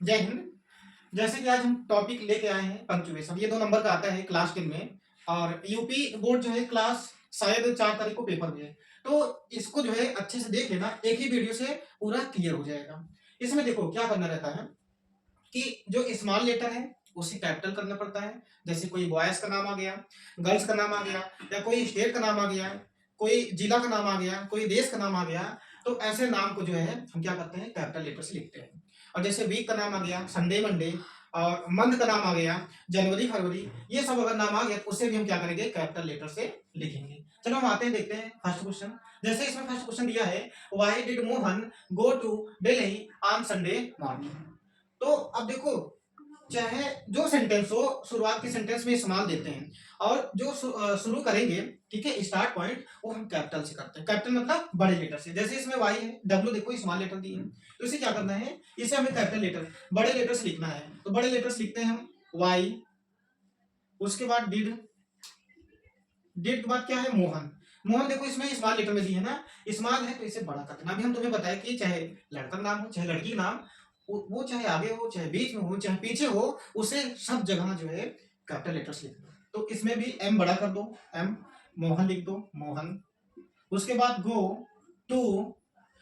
जय हिंद। जैसे कि आज हम टॉपिक लेके आए हैं पंक्चुएशन, ये 2 नंबर का आता है क्लास 10 में। और यूपी बोर्ड जो है क्लास शायद 4 तारीख को पेपर में है। तो इसको जो है अच्छे से देख लेना, एक ही वीडियो से पूरा क्लियर हो जाएगा। इसमें देखो क्या करना रहता है कि जो स्मॉल लेटर है उसे कैपिटल करना पड़ता है। जैसे कोई बॉयज का नाम आ गया, गर्ल्स का नाम आ गया, या कोई स्टेट का नाम आ गया, कोई जिला का नाम आ गया, कोई देश का नाम आ गया, तो ऐसे नाम को जो है हम क्या करते हैं, कैपिटल लेटर से लिखते हैं। और जैसे वीक का नाम आ गया संडे मंडे, और मंथ का नाम आ गया जनवरी फरवरी, ये सब अगर नाम आ गया तो उसे भी हम क्या करेंगे, कैपिटल लेटर से लिखेंगे। चलो हम आते हैं, देखते हैं फर्स्ट क्वेश्चन। जैसे इसमें फर्स्ट क्वेश्चन दिया है, why did Mohan go to Delhi on Sunday morning. तो अब देखो, चाहे जो सेंटेंस हो, शुरुआत के सेंटेंस में इस्तेमाल देते हैं, और जो शुरू करेंगे, ठीक है, स्टार्ट पॉइंट वो हम कैपिटल से करते हैं। कैपिटल मतलब बड़े लेटर से। जैसे इसमें वाई है, डब्ल्यू देखो स्मॉल लेटर दी है, तो इसे क्या करना है, इसे हमें कैपिटल लेटर बड़े लेटर से लिखना है। तो बड़े लेटर से लिखते हैं हम वाई, उसके बाद डिड, डिड के बाद क्या है, मोहन। मोहन देखो इसमें स्मॉल लेटर में दी है ना, स्मॉल है तो इसे बड़ा कर देना। अभी हम तुम्हें बताया कि चाहे लड़का का नाम हो चाहे लड़की का नाम, वो चाहे आगे हो चाहे बीच में हो चाहे पीछे हो, उसे सब जगह जो है कैपिटल लेटर्स लिखना। तो इसमें भी एम बड़ा कर दो, एम, मोहन लिख दो, मोहन। उसके बाद गो टू,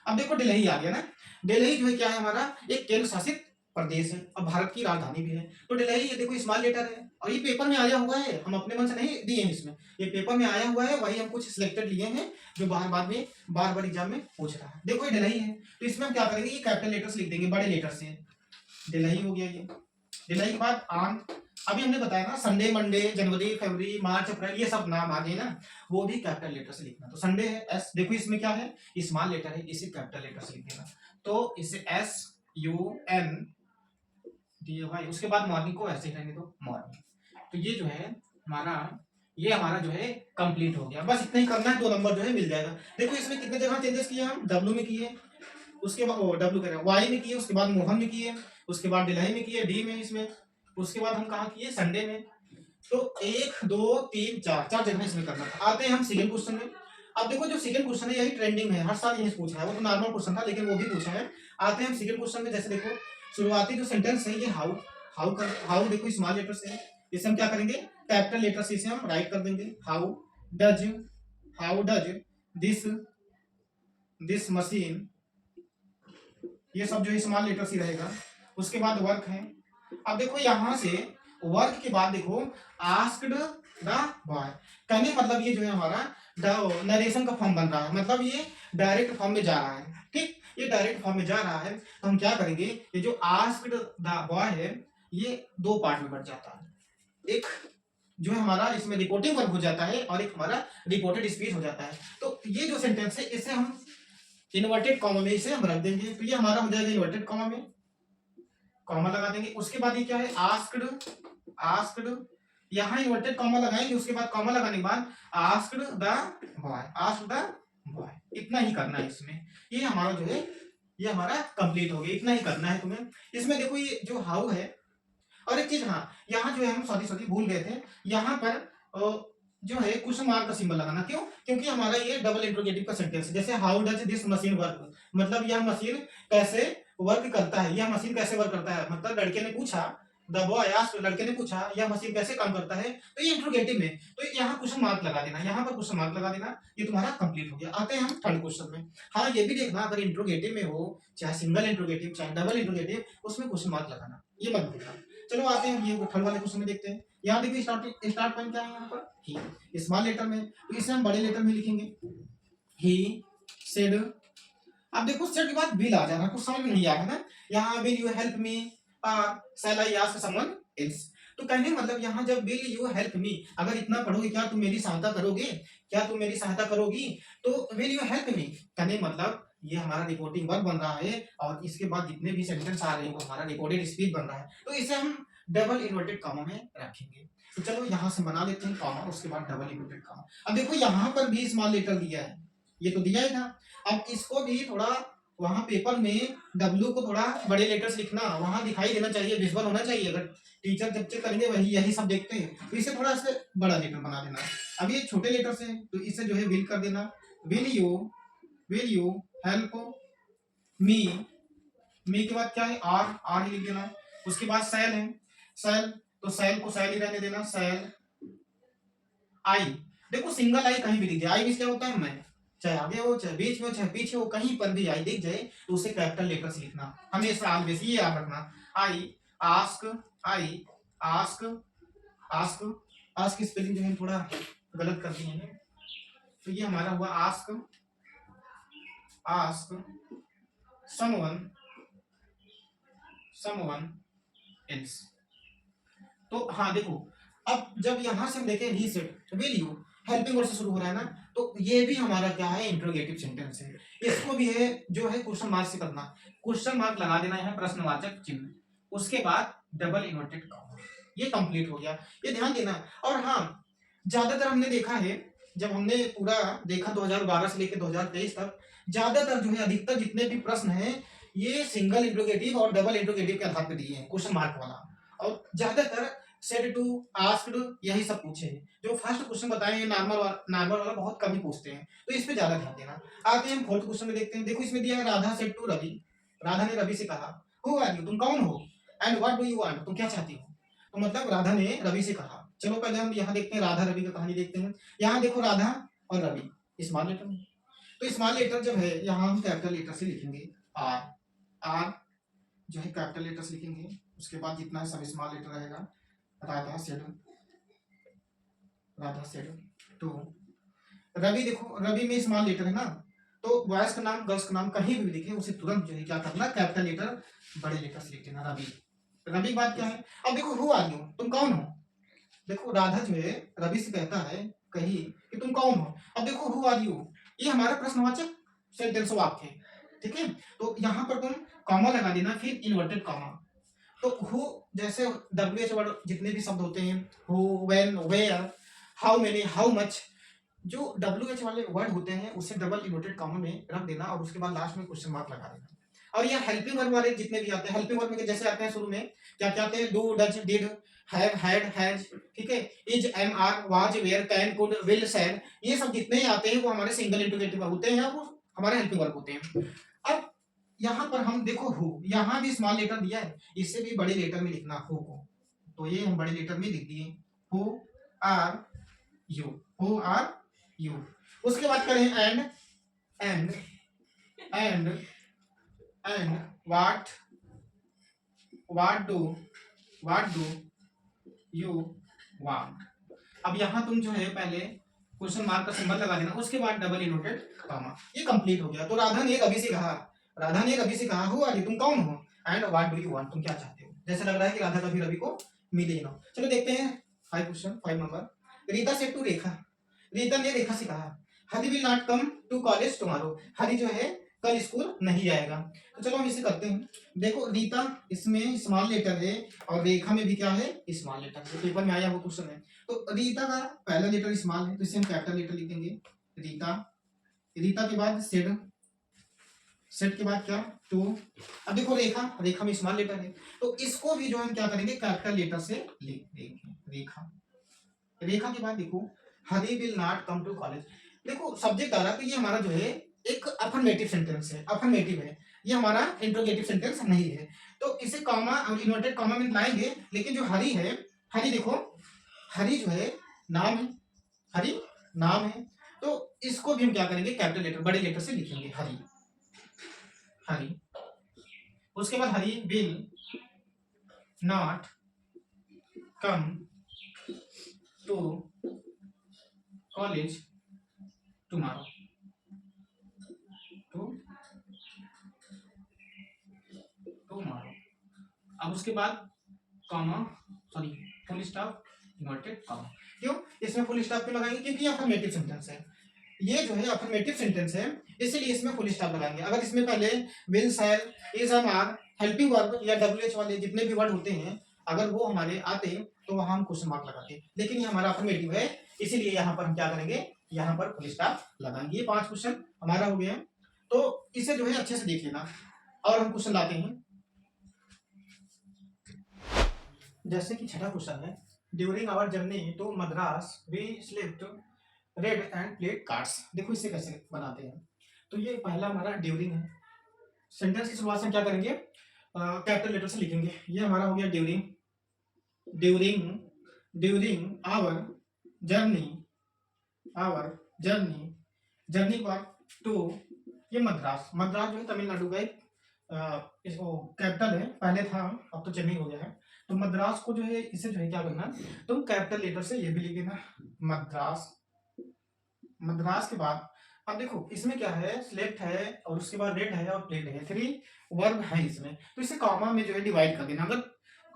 अब देखो दिल्ली आ गया ना। दिल्ली जो है क्या है, हमारा एक केंद्र शासित प्रदेश है और भारत की राजधानी भी है। तो दिल्ली ये देखो स्मॉल लेटर है, और ये पेपर में आया हुआ है, हम अपने मन से नहीं दिए हैं इसमें, ये पेपर में आया हुआ है, वही हम कुछ सिलेक्टेड लिए हैं जो बार बाद में बार बार एग्जाम में पूछ रहा है। देखो ये दिल्ली है, तो इसमें हम क्या करेंगे, ये कैपिटल लेटर्स लिख देंगे बड़े लेटर से। दिल्ली हो गया ये। दिल्ली के बाद आन, अभी हमने बताया ना संडे मंडे जनवरी फरवरी मार्च अप्रैल, ये सब नाम आ गए ना, वो भी कैपिटल लेटर से लिखना। तो संडे है एस, देखो इसमें क्या है, स्मॉल लेटर है, इसे कैपिटल लेटर से लिख देना। तो इसे S U N D Y, उसके बाद मॉर्निंग को ऐसे ही रहने दो मॉर्निंग। तो ये जो है हमारा, ये हमारा जो है कंप्लीट हो गया। बस इतना ही करना है, 2 नंबर जो है मिल जाएगा। देखो इसमें कितने जगह चेंजेस किए हम, डब्ल्यू में किए, उसके बाद डब्ल्यू कह रहे हैं वाई में किए, उसके बाद मोहन में किए, उसके बाद दिल्ली में किए, डी में इसमें, उसके बाद हम कहा किए, संडे में। तो 1 2 3 4 चार जगह इसमें करना था। आते हैं हम सेकंड क्वेश्चन में। अब देखो जो सेकंड क्वेश्चन है यही ट्रेंडिंग है, हर साल यही पूछा है, वो तो नॉर्मल क्वेश्चन था लेकिन वो भी पूछा है। आते हैं हम सेकंड क्वेश्चन में। जैसे देखो शुरुआती जो सेंटेंस है ये हाउ, हाउ देखो स्मॉल लेटर से है, इसे हम क्या करेंगे, कैपिटल लेटर से इसे हम राइट कर देंगे। Does how does this this machine, ये सब जो है स्मॉल लेटर से रहेगा। उसके बाद वर्क है। अब देखो यहां से वर्क के बाद देखो आस्क्ड द बॉय, कहने मतलब ये जो है हमारा नरेशन का फॉर्म बन रहा है, मतलब ये डायरेक्ट फॉर्म में जा रहा है। ठीक, ये डायरेक्ट फॉर्म में जा रहा है, तो हम क्या करेंगे, ये जो आस्क्ड द बॉय है ये 2 पार्ट में बट जाता है। एक जो है हमारा इसमें रिपोर्टिंग वर्क हो जाता है, और एक हमारा रिपोर्टेड स्पीच हो जाता है। तो ये जो सेंटेंस है इसे हम इन्वर्टेड कॉमा में इसे हम रख देंगे। तो ये हमारा हो जाएगा इन्वर्टेड कॉमा में, कॉमा लगा देंगे। उसके बाद ये क्या है, आस्क्ड, आस्क्ड, यहाँ इन्वर्टेड कॉमा लगाएंगे, उसके बाद कॉमा लगाने के बाद asked the boy, asked the boy, इतना ही करना है इसमें। ये हमारा जो है ये हमारा कंप्लीट हो गया, इतना ही करना है तुम्हें। इसमें देखो ये जो हाउ है, और एक चीज, हाँ यहाँ जो है हम सॉरी सॉरी भूल गए थे, यहाँ पर जो है क्वेश्चन मार्क का सिंबल लगाना। क्यों, क्योंकि हमारा ये डबल इंट्रोगेटिव का सेंटेंस है। जैसे how does this machine work, मतलब यह मशीन कैसे वर्क करता है, यह मशीन कैसे वर्क करता है, मतलब लड़के ने पूछा, द बॉय आस्क्ड, लड़के ने पूछा यह मशीन कैसे काम करता है, तो ये इंट्रोगेटिव में, तो यहाँ क्वेश्चन मार्क लगा देना, यहाँ पर क्वेश्चन मार्क लगा देना। ये तुम्हारा कंप्लीट हो गया। आते हैं हम थर्ड क्वेश्चन में। हाँ ये भी देखना, अगर इंट्रोगेटिव में हो, चाहे सिंगल इंट्रोगेटिव चाहे डबल इंट्रोगेटिव, उसमें क्वेश्चन मार्क लगाना, ये मत भूलना। चलो आते हैं ये थर्ड वाले क्वेश्चन में देखते हैं। यहाँ देखिए स्टार्ट पॉइंट क्या है, यहाँ पर ही, स्मॉल लेटर में, तो इसे हम बड़े लेटर में लिखेंगे, ही सेड। अब देखो सेड के बाद विल आ जाना, कुछ समझ में नहीं आ रहा ना, यहाँ विल यू हेल्प मी और शैल आई आस्क समवन एल्स। तो कहने मतलब यहाँ जब विल यू हेल्प मी, अगर इतना पढ़ोगे, क्या तुम मेरी सहायता करोगे, क्या तुम मेरी सहायता करोगी, तो विल यू हेल्प मी कहने मतलब ये हमारा रिपोर्टिंग वर्ब बन रहा है, और इसके बाद जितने भी सेंटेंस आ रहे हैं वो हमारा रिपोर्टेड स्पीच बन रहा है। तो इसे हम डबल इन्वर्टेड कॉमा में रखेंगे। तो चलो यहाँ से बना लेते हैं कॉमा, उसके बाद डबल इन्वर्टेड कॉमा। अब देखो यहाँ पर भी स्मॉल लेटर दिया है, ये तो दिया ही था। अब इसको भी थोड़ा वहां पेपर में डब्ल्यू को थोड़ा बड़े लेटर से लिखना, वहां दिखाई देना चाहिए, विजुअल होना चाहिए। अगर टीचर जब चेक करेंगे वही यही सब देखते हैं, तो इसे थोड़ा से बड़ा लेटर बना देना। अब ये छोटे लेटर से, तो इसे जो है विल कर देना, विल यू हेल्प मी मे के बाद क्या है, आर, आर ही लिख देना। उसके बाद सेल है, सेल, तो सेल को सेल ही रहने देना, सेल। आई, देखो सिंगल आई कहीं भी दिख जाए, आई मींस क्या होता है मैं, चाहे आगे हो चाहे बीच में हो चाहे पीछे हो, कहीं पर भी आई दिख जाए तो उसे कैपिटल लेटर से लिखना हमेशा, ऑलवेज, ये याद रखना। आई, आस्क, आई, आस्क, आस्क, आस्क की स्पेलिंग जो है थोड़ा गलत कर दिए हैं, तो ये हमारा हुआ ask, ask someone, someone else. तो हाँ देखो, अब जब यहां से हम देखें reset, will you, helping word से शुरू हो रहा है ना, तो ये भी हमारा क्या है, इंट्रोगेटिव सेंटेंस है। इसको भी है जो है क्वेश्चन मार्क से करना, क्वेश्चन मार्क लगा देना है, प्रश्नवाचक चिन्ह, उसके बाद डबल इन्वर्टेड कॉमा, ये कंप्लीट हो गया, ये ध्यान देना। और हाँ, ज्यादातर हमने देखा है, जब हमने पूरा देखा 2012 से लेकर 2023 तक, ज्यादातर जो है अधिकतर जितने भी प्रश्न हैं ये सिंगल इंट्रोगेटिव और डबल इंट्रोगेटिव के आधार पर दिए हैं, क्वेश्चन मार्क वाला। और ज्यादातर सेड टू, आस्क्ड, यही सब पूछे हैं। जो फर्स्ट क्वेश्चन बताए हैं नॉर्मल वाला बहुत कम ही पूछते हैं, तो इस पे ज्यादा ध्यान देना। आते हैं हम फोर्थ क्वेश्चन में, देखते हैं। देखो इसमें दिया है राधा सेड टू रवि, राधा ने रवि से कहा, हु आर यू, तुम कौन हो, and what do you want, तुम क्या चाहती हो। तो मतलब राधा ने रवि से कहा। चलो पहले हम यहाँ देखते हैं, राधा रवि का कहानी देखते हैं। यहाँ देखो राधा और रवि स्मॉल लेटर में, तो स्मॉल लेटर जब है यहाँ हम कैपिटल लेटर से लिखेंगे, आर, आर जो है कैपिटल लेटर से लिखेंगे, उसके बाद जितना है सब स्मॉल लेटर रहेगा। Radha said, Radha said to Ravi, देखो रवि में स्मॉल लेटर है ना, तो बॉयज का नाम गर्ल्स का नाम कहीं भी लिखे उसे तुरंत जो है क्या करना, कैपिटल लेटर बड़े लेटर से लिख देना, रवि। रवि की बात क्या है, अब देखो हु आर यू, तुम कौन हो। देखो राधा जो है रवि से कहता है कही कि तुम कौन हो। अब देखो हु आर यू, ये हमारा प्रश्नवाचक सेंटेंस वाक्य है, ठीक है। तो यहाँ पर तुम कॉमा लगा देना, फिर इन्वर्टेड कॉमा। तो हु, जैसे WH वर्ड जितने भी शब्द होते हैं, who, when, where, how many, how much, जो WH वाले वर्ड होते हैं उसे डबल इन्वर्टेड कॉमा में रख देना और उसके बाद लास्ट में क्वेश्चन मार्क लगा देना। और ये हेल्पिंग वर्ब वाले जितने भी आते हैं, हेल्पिंग वर्ब में जैसे आते हैं शुरू में क्या क्या आते हैं, do, does, did, have, had, has, ठीक है, is, am, are, was, were, can, could, will, said, ये सब जितने ही आते हैं वो हमारे सिंगल इंट्रोगेटिव होते हैं, वो हमारे हेल्पिंग वर्ब होते हैं। अब यहाँ पर हम देखो हु, यहाँ भी स्मॉल लेटर दिया है, इससे भी बड़े लेटर में लिखना हु को, तो ये हम बड़े लेटर में लिख दिए, who are you, who are you. उसके बाद करें and, and, and, and what, what do you want. अब यहाँ तुम जो है पहले क्वेश्चन मार्क का सिंबल लगा देना, उसके बाद डबल इन्वर्टेड कॉमा, ये कंप्लीट हो गया। तो राधा ने रवि से कहा, राधा ने रवि से कहा, हु आर यू, तुम कौन हो, and what do you want, तुम क्या चाहते हो। जैसे लग रहा है कि राधा कभी रवि को मिले ना। चलो देखते हैं 5 क्वेश्चन, 5 नंबर। रीता से टू रेखा, रीता ने रेखा से कहा, Hari will not come to college tomorrow, Hari जो है कल स्कूल नहीं जाएगा। तो चलो हम इसे करते हैं। देखो रीता इसमें स्मॉल लेटर है और रेखा में भी क्या है, स्मॉल लेटर है, पेपर में आया वो क्वेश्चन है। तो रीता का पहला लेटर स्मॉल है तो इसे हम कैपिटल लेटर लिखेंगे, रीता। रीता के बाद सेड, सेड के बाद क्या, टू। अब देखो रेखा, रेखा में स्मॉल लेटर है तो इसको भी जो हम क्या करेंगे, कैपिटल लेटर से लिख देंगे, रेखा। रेखा के बाद देखो Hari will not come to college, देखो सब्जेक्ट आ रहा है तो ये हमारा जो है एक अफर्मेटिव सेंटेंस है, अफर्मेटिव है, ये हमारा इंट्रोगेटिव सेंटेंस नहीं है। तो इसे कॉमा और इन्वर्टेड कॉमा में लाएंगे, लेकिन जो हरी है, हरी देखो, हरी जो है नाम है, हरी नाम है, तो इसको भी हम क्या करेंगे, कैपिटल लेटर बड़े लेटर से लिखेंगे, हरी, हरी। उसके बाद Hari will not come to college tomorrow, tomorrow. अब उसके बाद comma, sorry full stop, inverted comma. क्यों इसमें फुल स्टॉप क्यों लगाएंगे, क्योंकि अफर्मेटिव सेंटेंस है, ये जो है अफर्मेटिव सेंटेंस है, इसीलिए इसमें फुल स्टॉप लगाएंगे। अगर इसमें पहले will, shall, is, am, are, helping verb या WH वाले जितने भी वर्ड होते हैं अगर वो हमारे आते तो वहां हम क्वेश्चन मार्क लगाते, लेकिन ये हमारा अफर्मेटिव है इसीलिए यहाँ पर हम क्या करेंगे, यहाँ पर फुल स्टॉप लगाएंगे। ये 5 क्वेश्चन हमारा हो गया, तो इसे जो है अच्छे से देख लेना। और हम क्वेश्चन लाते हैं, जैसे कि छठा क्वेश्चन है, during our journey to Madras we slipped red and played cards. देखो इसे कैसे बनाते हैं, तो ये पहला हमारा ड्यूरिंग है, सेंटेंस की शुरुआत से हम क्या करेंगे, कैपिटल लेटर से लिखेंगे। ये हमारा हो गया during, during during journey our journey journey पर टू, ये मद्रास, मद्रास जो है तमिलनाडु का एक इसको कैपिटल है, पहले था अब तो चेन्नई हो गया है। तो मद्रास को जो है इसे जो है क्या करना, तुम कैपिटल लेटर से ये भी लिख देना मद्रास। मद्रास के बाद अब देखो इसमें क्या है, सिलेक्ट है और उसके बाद रेड है और प्लेट है, 3 वर्ब है इसमें, तो इसे कॉमा में जो है डिवाइड कर देना। अगर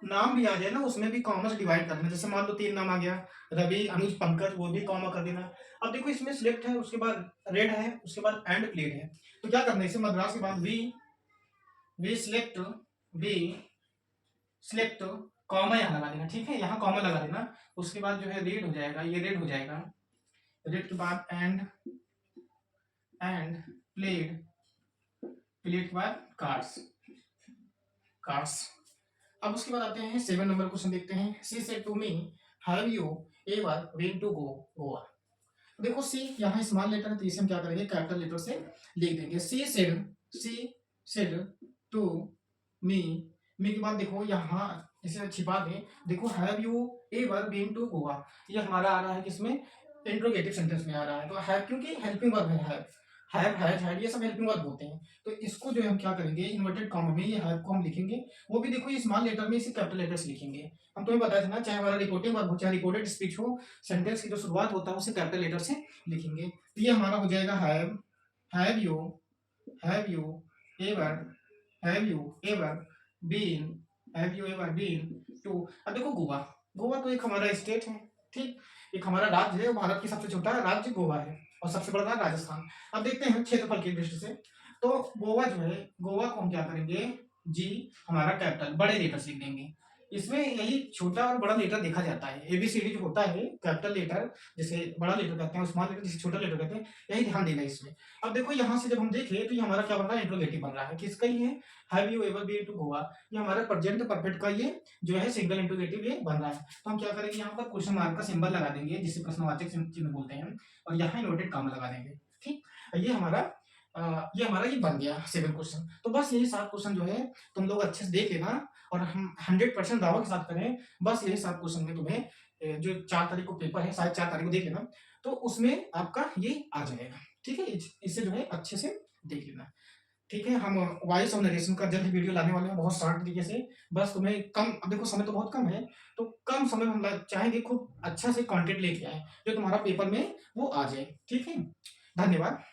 नाम भी आ जाए ना उसमें भी कॉमा से डिवाइड कर देना, जैसे मान लो 3 नाम आ गया, रवि अनुज पंकज, वो भी कॉमा कर देना। अब देखो इसमें सिलेक्ट है, उसके बाद रेड है, उसके बाद एंड प्लेट है, तो क्या करना है, इसे मद्रास के बाद वी सिलेक्ट कॉमा यहाँ लगा देना, ठीक है, यहाँ कॉमा लगा देना। उसके बाद जो है रेड हो जाएगा, ये रेड हो जाएगा, रेड के बाद एंड प्लेट, प्लेट के बाद कार्ड्स। अब उसके बाद आते हैं 7 नंबर क्वेश्चन देखते हैं। She said to me, have you ever been to Goa. देखो सी यहाँ स्मॉल लेटर है, तो इसे हम क्या करेंगे, कैपिटल लेटर से लिख देंगे। सी सेड टू मी, मी के बाद देखो यहाँ इसे छिपा दें, देखो have you ever been to Goa, ये हमारा आ रहा है किसमें, इंट्रोगेटिव सेंटेंस में आ रहा है। तो हैव क्योंकि हेल्पिंग वर्ब है, हैव हैज हैड ये सब हेल्पिंग वर्ब होते हैं, तो इसको जो है हम क्या करेंगे, इन्वर्टेड कॉमा में ये हैव को हम लिखेंगे, वो भी देखो ये स्मॉल लेटर में, इसे कैपिटल लेटर से लिखेंगे। हम तुम्हें बताया था ना, चाहे हमारा रिपोर्टिंग वर्ब हो चाहे रिकॉर्डेड स्पीच हो, सेंटेंस की जो शुरुआत होता है उसे कैपिटल लेटर से लिखेंगे। तो ये हमारा हो जाएगा have you ever been to. अब देखो गोवा, गोवा तो एक हमारा स्टेट है, ठीक, एक हमारा राज्य है, भारत की सबसे छोटा राज्य गोवा है और सबसे बड़ा राजस्थान। अब देखते हैं क्षेत्रफल की दृष्टि से, तो गोवा जो है, गोवा को हम क्या करेंगे, जी हमारा कैपिटल बड़े लेटर से लिख देंगे। इसमें यही छोटा और बड़ा लेटर देखा जाता है, एबीसीडी जो होता है, कैपिटल लेटर जिसे बड़ा लेटर कहते हैं, स्मॉल लेटर जिसे छोटा लेटर कहते हैं, यही ध्यान देना इसमें। अब देखो यहाँ से जब हम देखें तो ये हमारा क्या बन रहा है, इंट्रोगेटिव बन रहा है, किसका ही है, have you ever been to Goa, ये हमारा प्रेजेंट परफेक्ट का ये जो है सिंगल इंट्रोगेटिव ये बन रहा है। तो हम क्या करेंगे, यहाँ पर क्वेश्चन मार्क का सिंबल लगा देंगे, जिसे प्रश्नवाचक चिन्ह बोलते हैं, और यहाँ इन्वर्टेड कॉमा लगा देंगे, ठीक। ये हमारा ये बन गया 7 क्वेश्चन। तो बस यही 7 क्वेश्चन जो है तुम लोग अच्छे से देख लेना, और हम 100% दावा के साथ करें, बस यही 7 क्वेश्चन में तुम्हें जो 4 तारीख को पेपर है, शायद 4 तारीख को देख लेना, तो उसमें आपका ये आ जाएगा, ठीक है। इससे जो है अच्छे से देख लेना, ठीक है। हम वॉइस और नरेशन का जल्द वीडियो लाने वाले हैं, बहुत शार्ट तरीके से, बस तुम्हें कम, अब देखो समय तो बहुत कम है, तो कम समय में हम चाहेंगे खूब अच्छा से कंटेंट लेके आए जो तुम्हारा पेपर में वो आ जाए, ठीक है। धन्यवाद।